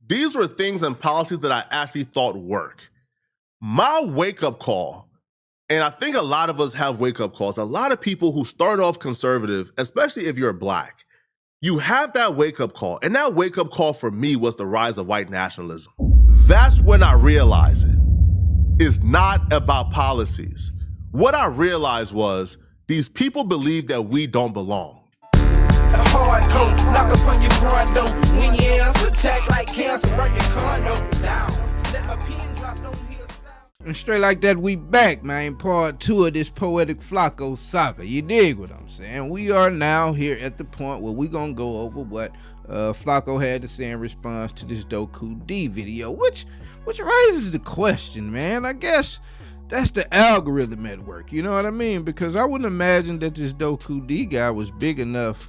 These were things and policies that I actually thought work. My wake-up call, and I think a lot of us have wake-up calls, a lot of people who start off conservative, especially if you're Black, you have that wake-up call, and that wake-up call for me was the rise of white nationalism. That's when I realized it. It's not about policies. What I realized was these people believe that we don't belong. A hard coat, knock upon your front door. When your ass attack like cancer, burn your condo down. Let my pen drop, don't hear sound. And straight like that, we back, man. Part 2 of this Poetik Flakko saga. You dig what I'm saying? We are now here at the point where we gonna go over what Flaco had to say in response to this Doku D video, which raises the question, man. I guess that's the algorithm at work, you know what I mean? Because I wouldn't imagine that this Doku D guy was big enough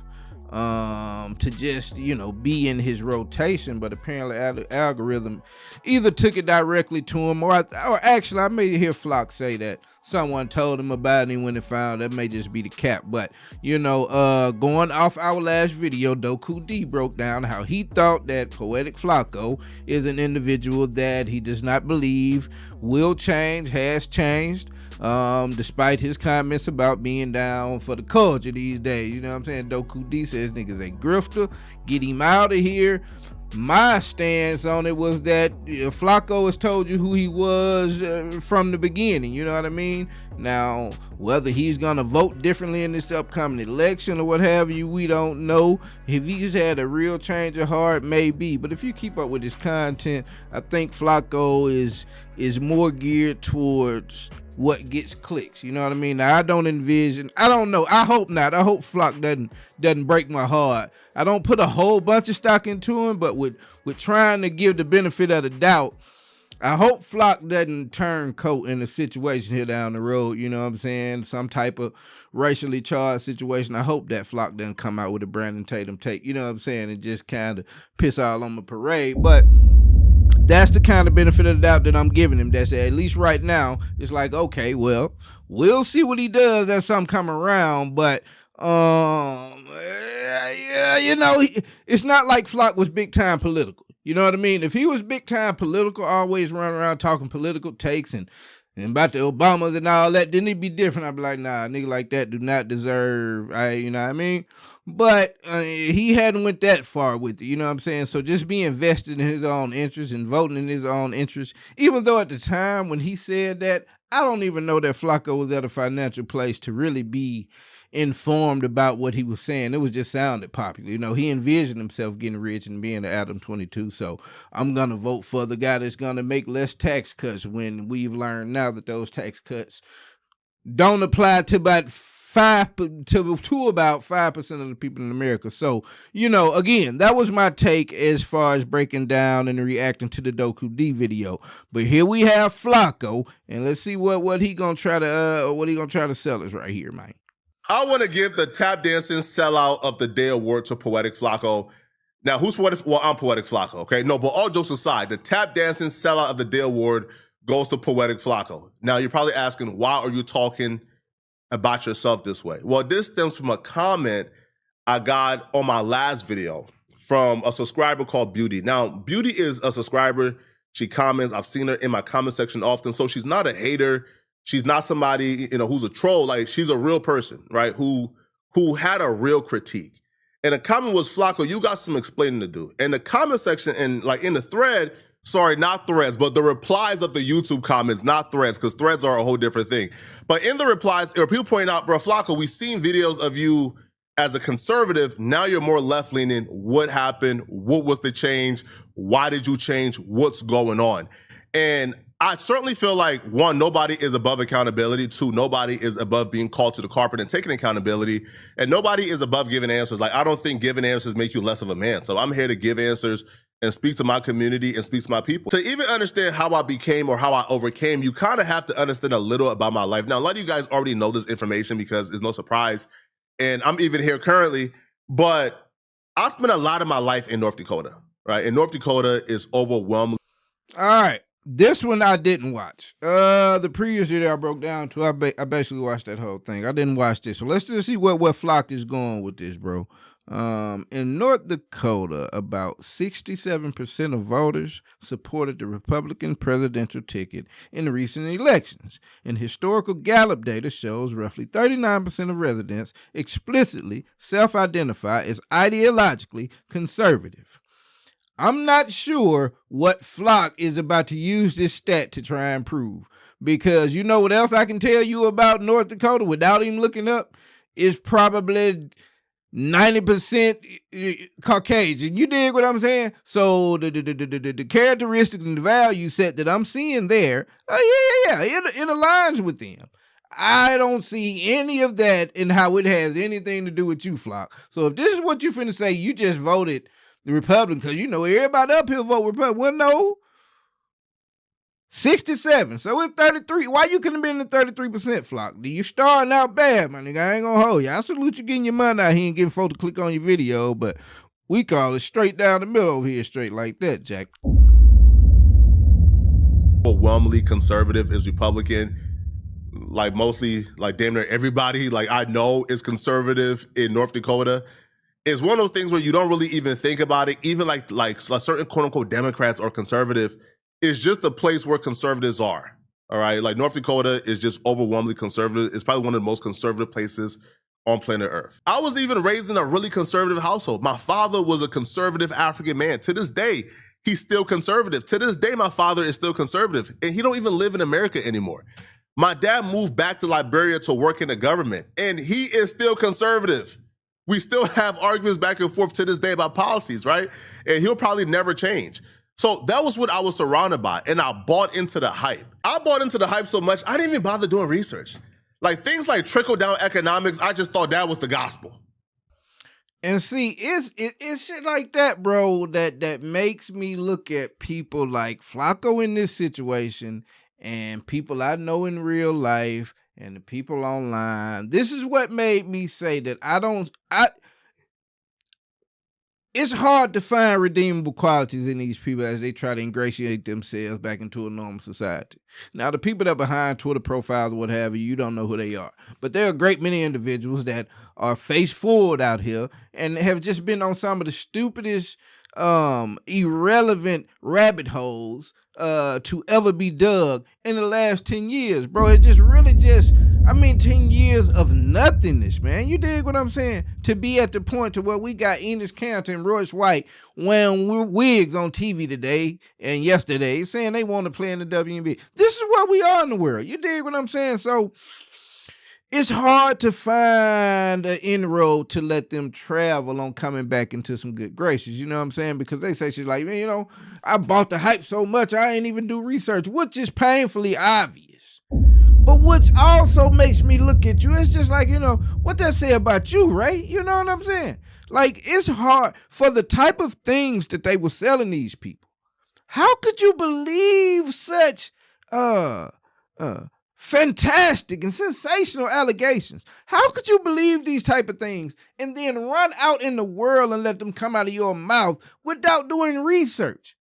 to just, be in his rotation, but apparently the algorithm either took it directly to him, or actually I may hear Flock say that someone told him about it, and when it found, that may just be the cap. But going off our last video, Doku D broke down how he thought that Poetik Flakko is an individual that he does not believe will change, has changed, despite his comments about being down for the culture these days. You know what I'm saying? Doku D says niggas a grifter, get him out of here. My stance on it was that Flaco has told you who he was from the beginning, you know what I mean? Now, whether he's gonna vote differently in this upcoming election or what have you, we don't know. If he's had a real change of heart, maybe. But if you keep up with his content, I think Flaco is more geared towards what gets clicks, you know what I mean? Now, I don't know, I hope not. I hope Flock doesn't break my heart. I don't put a whole bunch of stock into him, but with trying to give the benefit of the doubt, I hope Flock doesn't turn coat in a situation here down the road, you know what I'm saying? Some type of racially charged situation. I hope that Flock doesn't come out with a Brandon Tatum take, you know what I'm saying, and just kind of piss all on my parade. But that's the kind of benefit of the doubt that I'm giving him. That's at least right now, it's like, okay, well, we'll see what he does as something come around. But, it's not like Flock was big time political. You know what I mean? If he was big time political, always running around talking political takes and about the Obamas and all that, then it'd be different. I'd be like, nah, nigga like that do not deserve, you know what I mean? But he hadn't went that far with it, you know what I'm saying? So just be invested in his own interest and voting in his own interest, even though at the time when he said that, I don't even know that Flaco was at a financial place to really be informed about what he was saying. It was just sounded popular. He envisioned himself getting rich and being an Adam 22. So I'm going to vote for the guy that's going to make less tax cuts, when we've learned now that those tax cuts don't apply to about 5% of the people in America. So, again, that was my take as far as breaking down and reacting to the Doku D video. But here we have Flaco, and let's see what he gonna try to sell us right here, man. I want to give the tap dancing sellout of the day award to Poetik Flakko. Now, who's Poetik? Well, I'm Poetik Flakko, okay? No, but all jokes aside, the tap dancing sellout of the day award goes to Poetik Flakko. Now, you're probably asking, why are you talking about yourself this way? Well, this stems from a comment I got on my last video from a subscriber called Beauty. Now, Beauty is a subscriber. She comments. I've seen her in my comment section often. So she's not a hater. She's not somebody, who's a troll. Like, she's a real person, right? Who had a real critique. And the comment was, Flaco, you got some explaining to do. And the comment section and in the thread, sorry, not threads, but the replies of the YouTube comments, not threads, because threads are a whole different thing. But in the replies, there were people pointing out, bro, Flaco, we've seen videos of you as a conservative. Now you're more left-leaning. What happened? What was the change? Why did you change? What's going on? And I certainly feel like, one, nobody is above accountability. Two, nobody is above being called to the carpet and taking accountability. And nobody is above giving answers. Like, I don't think giving answers make you less of a man. So I'm here to give answers and speak to my community and speak to my people. To even understand how I became or how I overcame, you kind of have to understand a little about my life. Now, a lot of you guys already know this information because it's no surprise. And I'm even here currently, but I spent a lot of my life in North Dakota, right? And North Dakota is overwhelmingly. All right. This one I didn't watch. The previous video I broke down to, I basically watched that whole thing. I didn't watch this. So let's just see where Flock is going with this, bro. In North Dakota, about 67% of voters supported the Republican presidential ticket in the recent elections. And historical Gallup data shows roughly 39% of residents explicitly self-identify as ideologically conservative. I'm not sure what Flock is about to use this stat to try and prove, because you know what else I can tell you about North Dakota without even looking up is probably 90% Caucasian. You dig what I'm saying? So the characteristics and the value set that I'm seeing there, it aligns with them. I don't see any of that in how it has anything to do with you, Flock. So if this is what you finna say, you just voted the Republican because you know everybody up here vote Republican. Well, no. 67. So it's 33. Why you couldn't have been in the 33%, Flock? You starting out bad, my nigga. I ain't gonna hold you. I salute you getting your money out here and getting folks to click on your video, but we call it straight down the middle over here, straight like that, Jack. Overwhelmingly conservative is Republican. Like mostly, like damn near everybody, like I know is conservative in North Dakota. It's one of those things where you don't really even think about it. Even like certain quote unquote Democrats or conservative, it's just the place where conservatives are. All right. Like North Dakota is just overwhelmingly conservative. It's probably one of the most conservative places on planet Earth. I was even raised in a really conservative household. My father was a conservative African man. To this day, he's still conservative. To this day, my father is still conservative, and he don't even live in America anymore. My dad moved back to Liberia to work in the government, and he is still conservative. We still have arguments back and forth to this day about policies, right? And he'll probably never change. So that was what I was surrounded by, and I bought into the hype. I bought into the hype so much, I didn't even bother doing research. Like things like trickle-down economics, I just thought that was the gospel. And see, it's shit like that, bro, that makes me look at people like Flaco in this situation and people I know in real life and the people online. This is what made me say that it's hard to find redeemable qualities in these people as they try to ingratiate themselves back into a normal society. Now, the people that are behind Twitter profiles or what have you, you don't know who they are. But there are a great many individuals that are face forward out here and have just been on some of the stupidest, irrelevant rabbit holes to ever be dug in the last 10 years, bro. It just really 10 years of nothingness, man. You dig what I'm saying? To be at the point to where we got Enos Cantor and Royce White wearing wigs on TV today and yesterday saying they want to play in the WNBA. This is where we are in the world. You dig what I'm saying? So it's hard to find an inroad to let them travel on coming back into some good graces. You know what I'm saying? Because they say she's like, man, you know, I bought the hype so much I ain't even do research, which is painfully obvious. But which also makes me look at you. It's just like, you know, what that say about you, right? You know what I'm saying? Like, it's hard for the type of things that they were selling these people. How could you believe such fantastic and sensational allegations? How could you believe these type of things and then run out in the world and let them come out of your mouth without doing research?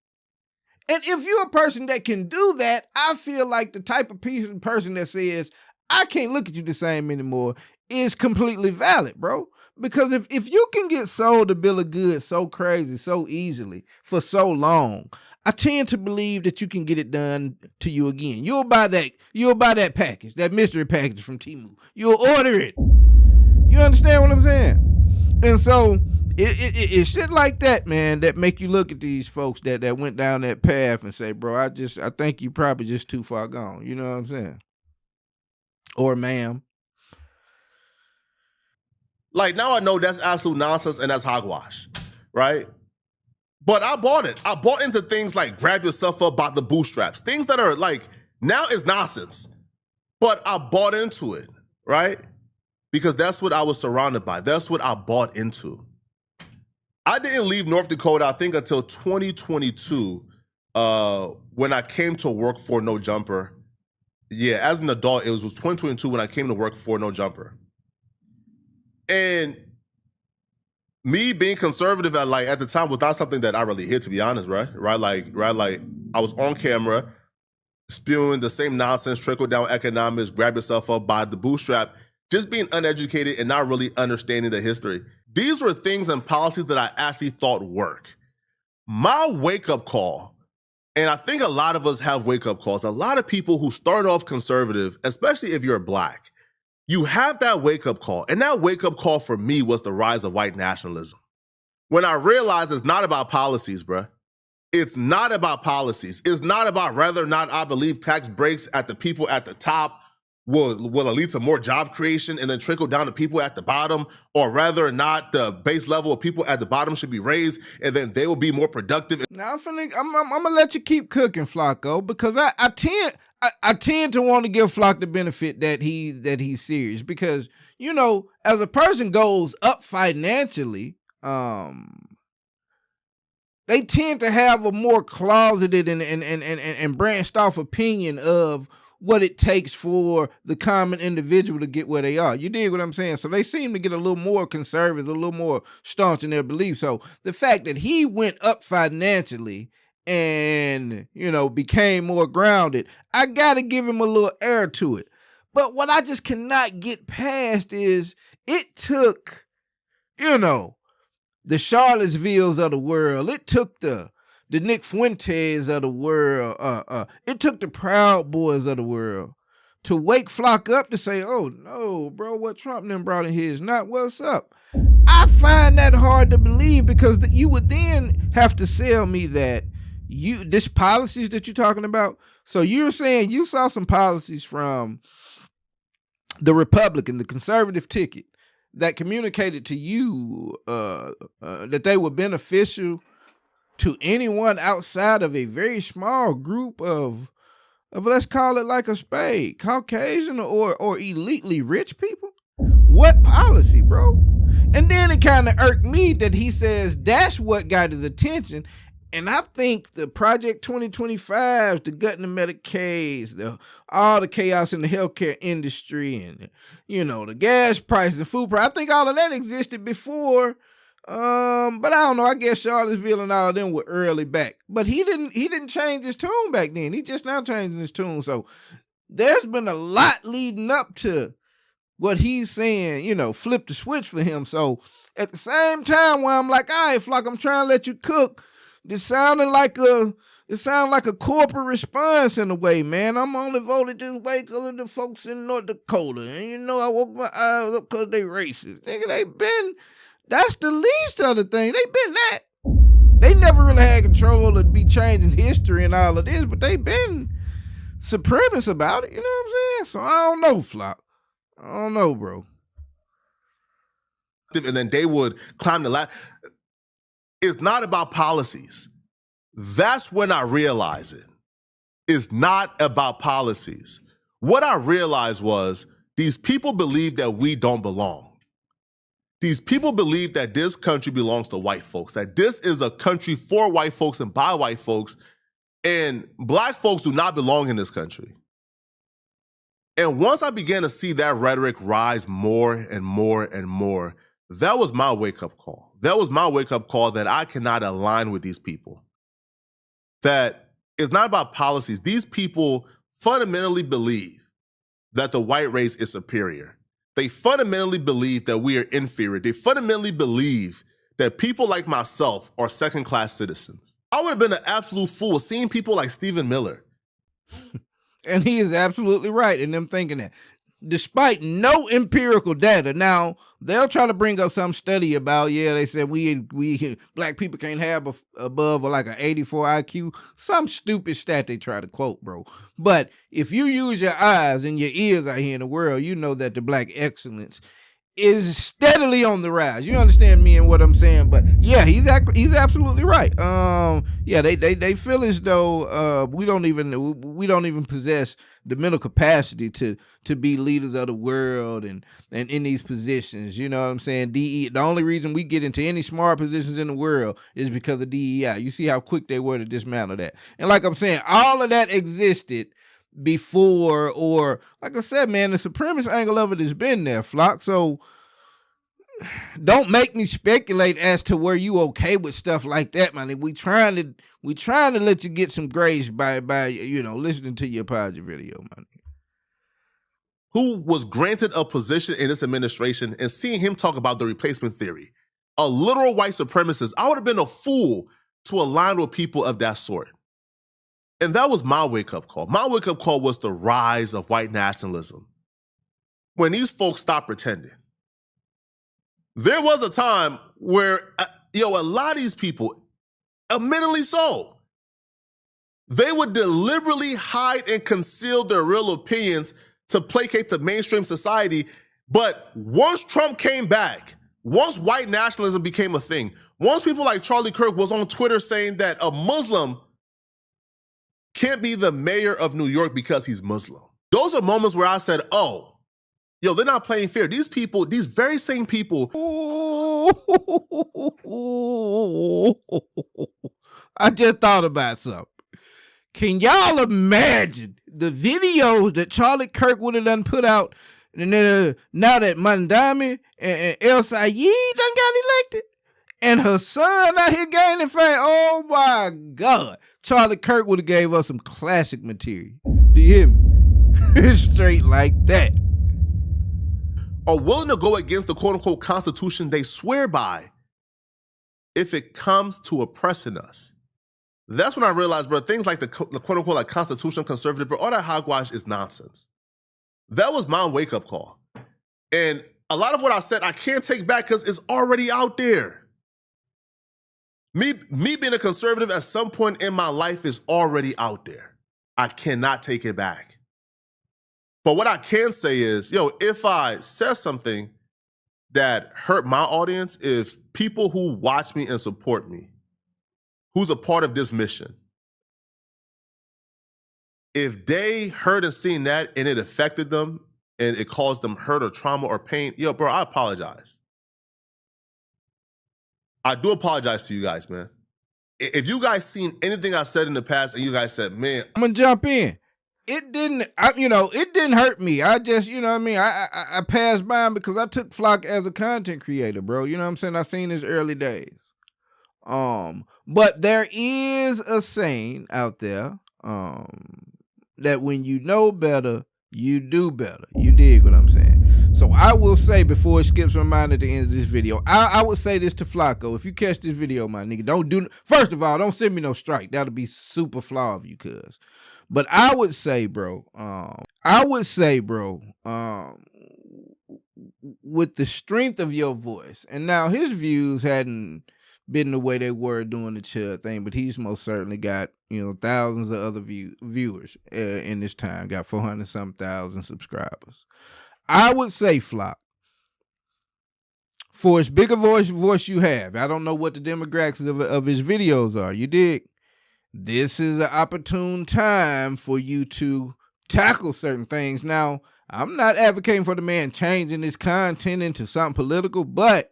And if you're a person that can do that, I feel like the type of person that says, I can't look at you the same anymore is completely valid, bro. Because if you can get sold a bill of goods so crazy, so easily, for so long, I tend to believe that you can get it done to you again. You'll buy that package, that mystery package from Temu. You'll order it. You understand what I'm saying? And so it's shit like that, man, that make you look at these folks that went down that path and say, bro, I think you probably just too far gone. You know what I'm saying? Or ma'am. Like now I know that's absolute nonsense and that's hogwash, right? But I bought it. I bought into things like grab yourself up by the bootstraps. Things that are like, now is nonsense. But I bought into it, right? Because that's what I was surrounded by. That's what I bought into. I didn't leave North Dakota, I think, until 2022 when I came to work for No Jumper. Yeah, as an adult, it was 2022 when I came to work for No Jumper. And me being conservative at the time was not something that I really hit, to be honest, right? Like I was on camera spewing the same nonsense, trickle down economics, grab yourself up by the bootstrap, just being uneducated and not really understanding the history. These were things and policies that I actually thought work. My wake-up call, and I think a lot of us have wake-up calls, a lot of people who start off conservative, especially if you're Black, you have that wake-up call. And that wake-up call for me was the rise of white nationalism. When I realized it's not about policies, bruh. It's not about policies. It's not about whether or not I believe tax breaks at the people at the top will lead to more job creation and then trickle down to people at the bottom, or whether or not the base level of people at the bottom should be raised and then they will be more productive. Now I'm gonna let you keep cooking, Flaco, because I tend to want to give Flock the benefit that he's serious, because you know, as a person goes up financially, they tend to have a more closeted and branched off opinion of what it takes for the common individual to get where they are. You dig what I'm saying? So they seem to get a little more conservative, a little more staunch in their beliefs. So the fact that he went up financially and, you know, became more grounded, I got to give him a little air to it. But what I just cannot get past is it took, you know, the Charlottesvilles of the world. It took the Nick Fuentes of the world. It took the Proud Boys of the world to wake Flock up to say, oh, no, bro, what Trump then brought in here is not what's up. I find that hard to believe, because you would then have to sell me that this policies that you're talking about. So you're saying you saw some policies from the Republican, the conservative ticket, that communicated to you that they were beneficial to anyone outside of a very small group of let's call it like a spade, Caucasian or elitely rich people? What policy, bro? And then it kind of irked me that he says that's what got his attention. And I think the Project 2025, the gutting of Medicaid, all the chaos in the healthcare industry, and, you know, the gas prices and food prices, I think all of that existed before. But I don't know. I guess Charlottesville and all of them were early back. But he didn't change his tune back then. He just now changing his tune. So there's been a lot leading up to what he's saying, you know, flip the switch for him. So at the same time, where I'm like, all right, Flock, I'm trying to let you cook. This sounded like a corporate response in a way, man. I'm only voted this way because of the folks in North Dakota. And you know, I woke my eyes up because they racist. Nigga, that's the least of the thing. They been that. They never really had control to be changing history and all of this, but they been supremacist about it. You know what I'm saying? So I don't know, Flock. I don't know, bro. And then they would climb the ladder. It's not about policies. That's when I realized it. It's not about policies. What I realized was these people believe that we don't belong. These people believe that this country belongs to white folks, that this is a country for white folks and by white folks, and Black folks do not belong in this country. And once I began to see that rhetoric rise more and more and more, that was my wake-up call. That was my wake-up call that I cannot align with these people. That it's not about policies. These people fundamentally believe that the white race is superior. They fundamentally believe that we are inferior. They fundamentally believe that people like myself are second-class citizens. I would have been an absolute fool seeing people like Stephen Miller. And he is absolutely right in them thinking that. Despite no empirical data. Now, they'll try to bring up some study about, they said we Black people can't have above like an 84 IQ. Some stupid stat they try to quote, bro. But if you use your eyes and your ears out here in the world, you know that the Black excellence is steadily on the rise. You understand me and what I'm saying? But yeah, he's absolutely right. They feel as though we don't even possess the mental capacity to be leaders of the world and in these positions. You know what I'm saying? The only reason we get into any smart positions in the world is because of DEI. You see how quick they were to dismantle that. And like I'm saying, all of that existed before, or like I said, man, the supremacist angle of it has been there, Flock. So don't make me speculate as to where you okay with stuff like that, man. We trying to let you get some grace by listening to your positive video, man. Who was granted a position in this administration, and seeing him talk about the replacement theory a literal white supremacist, I would have been a fool to align with people of that sort. And that was my wake-up call. My wake-up call was the rise of white nationalism. When these folks stopped pretending. There was a time where, a lot of these people, admittedly so, they would deliberately hide and conceal their real opinions to placate the mainstream society. But once Trump came back, once white nationalism became a thing, once people like Charlie Kirk was on Twitter saying that a Muslim can't be the mayor of New York because he's Muslim. Those are moments where I said, oh, they're not playing fair. These people, these very same people. I just thought about something. Can y'all imagine the videos that Charlie Kirk would have done put out, and then now that Mandami and El Sayed done got elected, and her son out here gaining fame? Oh my God. Charlie Kirk would have gave us some classic material. Do you hear me? Straight like that. Are willing to go against the quote-unquote constitution they swear by if it comes to oppressing us. That's when I realized, bro, things like the quote-unquote like constitutional conservative, bro, all that hogwash is nonsense. That was my wake-up call. And a lot of what I said, I can't take back because it's already out there. Me being a conservative at some point in my life is already out there. I cannot take it back. But what I can say is, if I said something that hurt my audience, if people who watch me and support me, who's a part of this mission, if they heard and seen that and it affected them and it caused them hurt or trauma or pain, bro, I apologize. I do apologize to you guys, man. If you guys seen anything I said in the past and you guys said, man, I'm gonna jump in. It didn't hurt me. I just, I passed by him because I took Flaco as a content creator, bro. You know what I'm saying? I seen his early days. But there is a saying out there, that when you know better, you do better. You dig what I'm saying? So I will say, before it skips my mind at the end of this video, I would say this to Flaco. If you catch this video, my nigga, first of all, don't send me no strike. That'll be super flaw of you, cuz. But I would say, bro, with the strength of your voice, and now his views hadn't been the way they were doing the Chud thing, but he's most certainly got, thousands of other viewers in this time, got 400-something thousand subscribers. I would say, Flop, for as big a voice you have, I don't know what the demographics of his videos are, you dig? This is an opportune time for you to tackle certain things. Now, I'm not advocating for the man changing his content into something political, but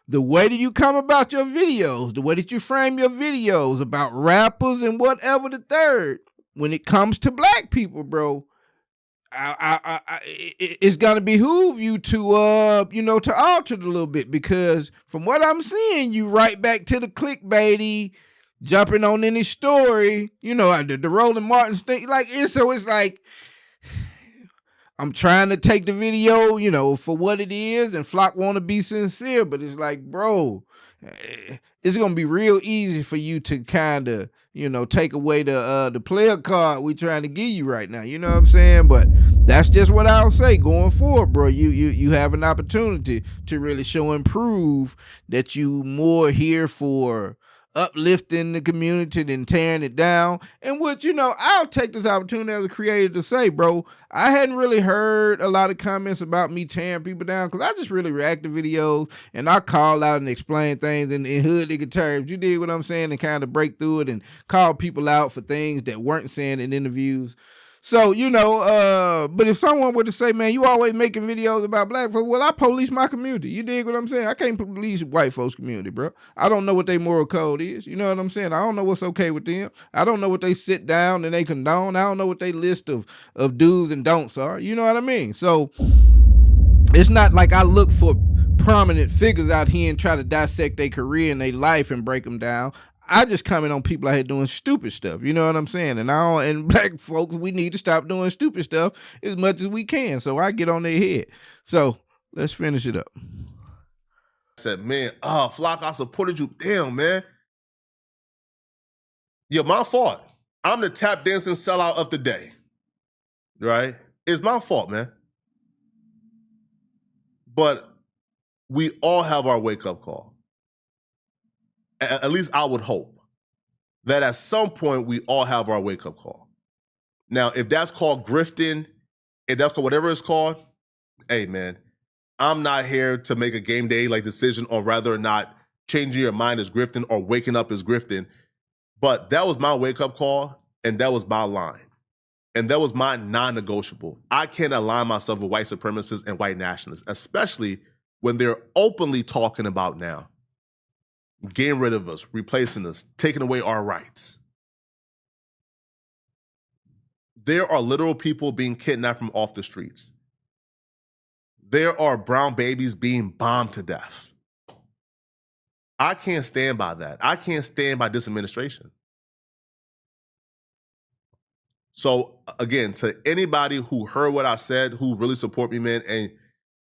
the way that you come about your videos, the way that you frame your videos about rappers and whatever the third, when it comes to black people, bro, it's gonna behoove you to to alter it a little bit, because from what I'm seeing, you right back to the clickbaity, jumping on any story, the Roland Martin thing, it's like I'm trying to take the video, for what it is, and Flock want to be sincere, but it's like, bro, it's gonna be real easy for you to kind of, take away the player card we trying to give you right now. You know what I'm saying? But that's just what I'll say going forward, bro. You have an opportunity to really show and prove that you more here for uplifting the community than tearing it down. And I'll take this opportunity as a creator to say, bro, I hadn't really heard a lot of comments about me tearing people down, because I just really react to videos and I call out and explain things in hood nigga terms. You dig what I'm saying? And kind of break through it and call people out for things that weren't saying in interviews. So, but if someone were to say, man, you always making videos about black folks, well, I police my community. You dig what I'm saying? I can't police white folks' community, bro. I don't know what their moral code is. You know what I'm saying? I don't know what's okay with them. I don't know what they sit down and they condone. I don't know what they list of do's and don'ts are. You know what I mean? So it's not like I look for prominent figures out here and try to dissect their career and their life and break them down. I just comment on people out here doing stupid stuff. You know what I'm saying? And black folks, we need to stop doing stupid stuff as much as we can. So I get on their head. So let's finish it up. said, man, Flock, I supported you. Damn, man. Yeah, my fault. I'm the tap dancing sellout of the day, right? It's my fault, man. But we all have our wake-up call. At least I would hope that at some point we all have our wake-up call. Now, if that's called grifting, if that's called whatever it's called, hey, man, I'm not here to make a game day like decision on whether or not changing your mind is grifting or waking up is grifting. But that was my wake-up call, and that was my line. And that was my non-negotiable. I can't align myself with white supremacists and white nationalists, especially when they're openly talking about now getting rid of us, replacing us, taking away our rights. There are literal people being kidnapped from off the streets. There are brown babies being bombed to death. I can't stand by that. I can't stand by this administration. So again, to anybody who heard what I said, who really support me, man, and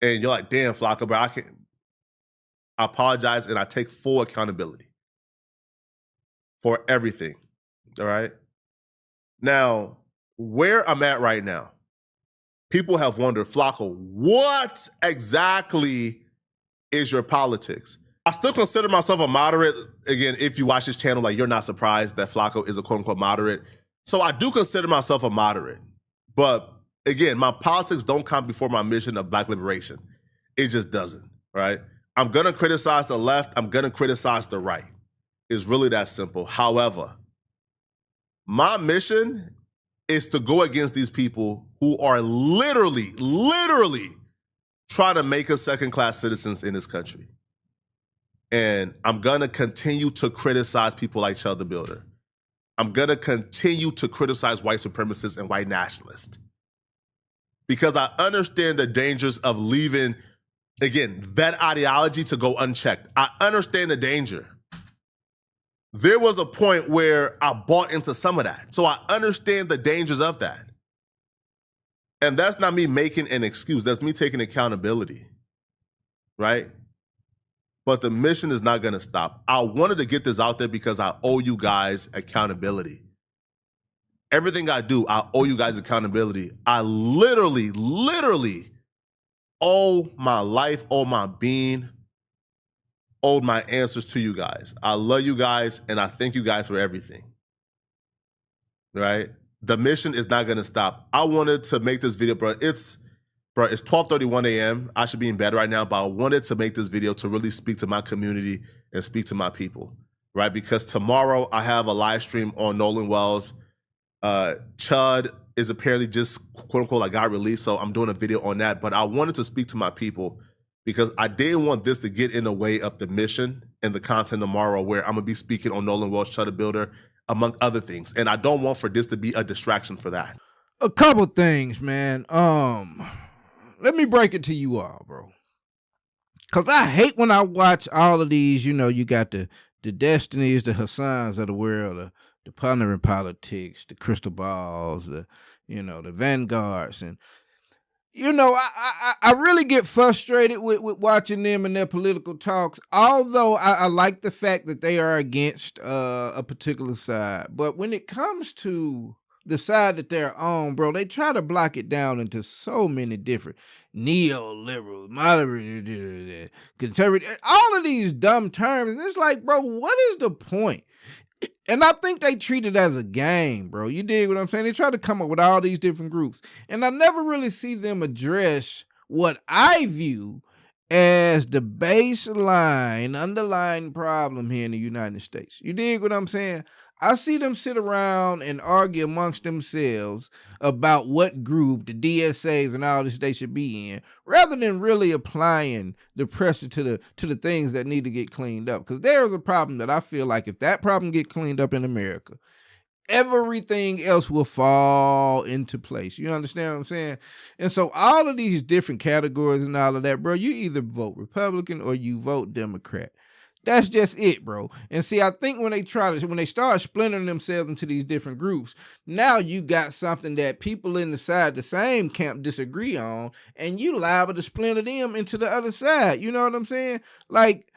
you're like, damn, Flaco, bro, I apologize and I take full accountability for everything. All right. Now, where I'm at right now, people have wondered, Flaco, what exactly is your politics? I still consider myself a moderate. Again, if you watch this channel, like, you're not surprised that Flaco is a quote unquote moderate. So I do consider myself a moderate. But again, my politics don't come before my mission of Black liberation. It just doesn't, right? I'm gonna criticize the left, I'm gonna criticize the right. It's really that simple. However, my mission is to go against these people who are literally trying to make us second-class citizens in this country. And I'm gonna continue to criticize people like Chud the Builder. I'm gonna continue to criticize white supremacists and white nationalists. Because I understand the dangers of leaving, again, that ideology to go unchecked. I understand the danger. There was a point where I bought into some of that. So I understand the dangers of that. And that's not me making an excuse. That's me taking accountability, right? But the mission is not gonna stop. I wanted to get this out there because I owe you guys accountability. Everything I do, I owe you guys accountability. I literally owe my life, owe my being, owe my answers to you guys. I love you guys, and I thank you guys for everything, right? The mission is not gonna stop. I wanted to make this video, bro. It's 12:31 a.m. I should be in bed right now, but I wanted to make this video to really speak to my community and speak to my people, right? Because tomorrow I have a live stream on Nolan Wells. Chud is apparently just, quote unquote, like, got released, so I'm doing a video on that. But I wanted to speak to my people because I didn't want this to get in the way of the mission and the content tomorrow, where I'm gonna be speaking on Nolan Wells, Chud the Builder, among other things. And I don't want for this to be a distraction for that. A couple things, man. Let me break it to you all, bro. Cause I hate when I watch all of these, you know, you got the Destinies, the Hassans of the world, the pondering politics, the crystal balls, the vanguards. And, I really get frustrated with watching them and their political talks, although I like the fact that they are against a particular side. But when it comes to the side that they're on, bro, they try to block it down into so many different neoliberal, moderate, conservative, all of these dumb terms. And it's like, bro, what is the point? And I think they treat it as a game, bro. You dig what I'm saying? They try to come up with all these different groups. And I never really see them address what I view as the baseline, underlying problem here in the United States. You dig what I'm saying? I see them sit around and argue amongst themselves about what group the DSAs and all this they should be in, rather than really applying the pressure to the things that need to get cleaned up. Because there's a problem that I feel like if that problem get cleaned up in America, everything else will fall into place. You understand what I'm saying? And so all of these different categories and all of that, bro, you either vote Republican or you vote Democrat. That's just it, bro. And see, I think when they start splintering themselves into these different groups, now you got something that people in the same camp disagree on, and you liable to splinter them into the other side. You know what I'm saying? Like,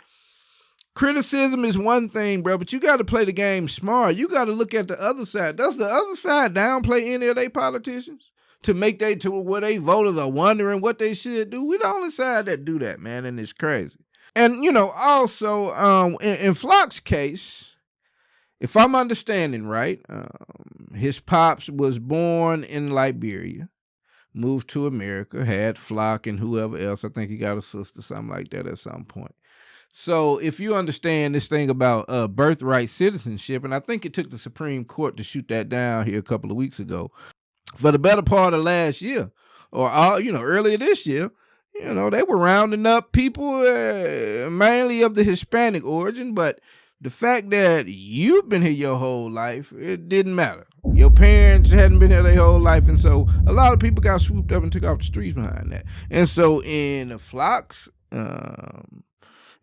criticism is one thing, bro, but you got to play the game smart. You got to look at the other side. Does the other side downplay any of their politicians to make to where they voters are wondering what they should do? We the only side that do that, man, and it's crazy. And, also, in Flock's case, if I'm understanding right, his pops was born in Liberia, moved to America, had Flock and whoever else. I think he got a sister, something like that at some point. So if you understand this thing about birthright citizenship, and I think it took the Supreme Court to shoot that down here a couple of weeks ago, for the better part of last year, or earlier this year, they were rounding up people mainly of the Hispanic origin, but the fact that you've been here your whole life, it didn't matter. Your parents hadn't been here their whole life, and so a lot of people got swooped up and took off the streets behind that. And so in Flock's,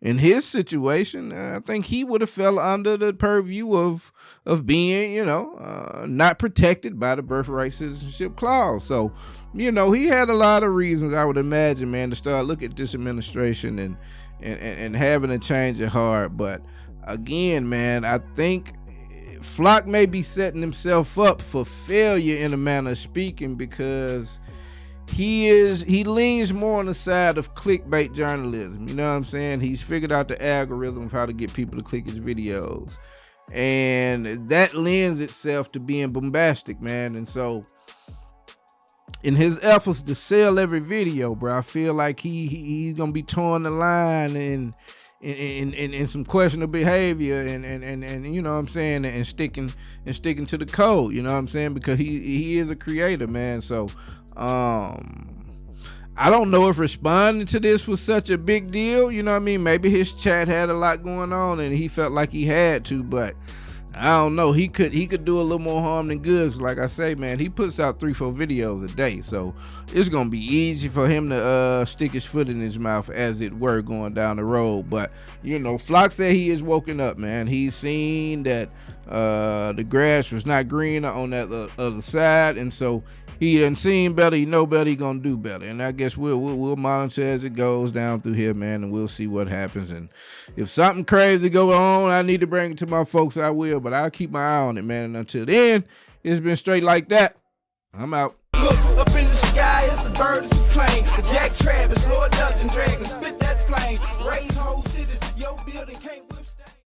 in his situation, I think he would have fell under the purview of being, not protected by the birthright citizenship clause. So, he had a lot of reasons, I would imagine, man, to start looking at this administration and having a change of heart. But again, man, I think Flock may be setting himself up for failure in a manner of speaking, because he leans more on the side of clickbait journalism. You know what I'm saying? He's figured out the algorithm of how to get people to click his videos, and that lends itself to being bombastic, man. And so in his efforts to sell every video, bro, I feel like he's gonna be towing the line in some questionable behavior and you know what I'm saying, and sticking to the code, you know what I'm saying, because he is a creator, man. So I don't know if responding to this was such a big deal, you know what I mean? Maybe his chat had a lot going on and he felt like he had to, but I don't know. He could do a little more harm than good. Cause like I say, man, he puts out 3-4 videos a day, so it's gonna be easy for him to stick his foot in his mouth, as it were, going down the road. But Flock said he is woken up, man. He's seen that the grass was not greener on that other side, and so he done seen better. He know better. He gonna do better. And I guess we'll monitor as it goes down through here, man, and we'll see what happens. And if something crazy go on, I need to bring it to my folks, I will. But I'll keep my eye on it, man. And until then, it's been straight like that. I'm out. Look up in the sky, it's a bird, it's a plane. The Jack Travis, Lord Dungeon Dragon, spit that flame. Raise whole cities, your building.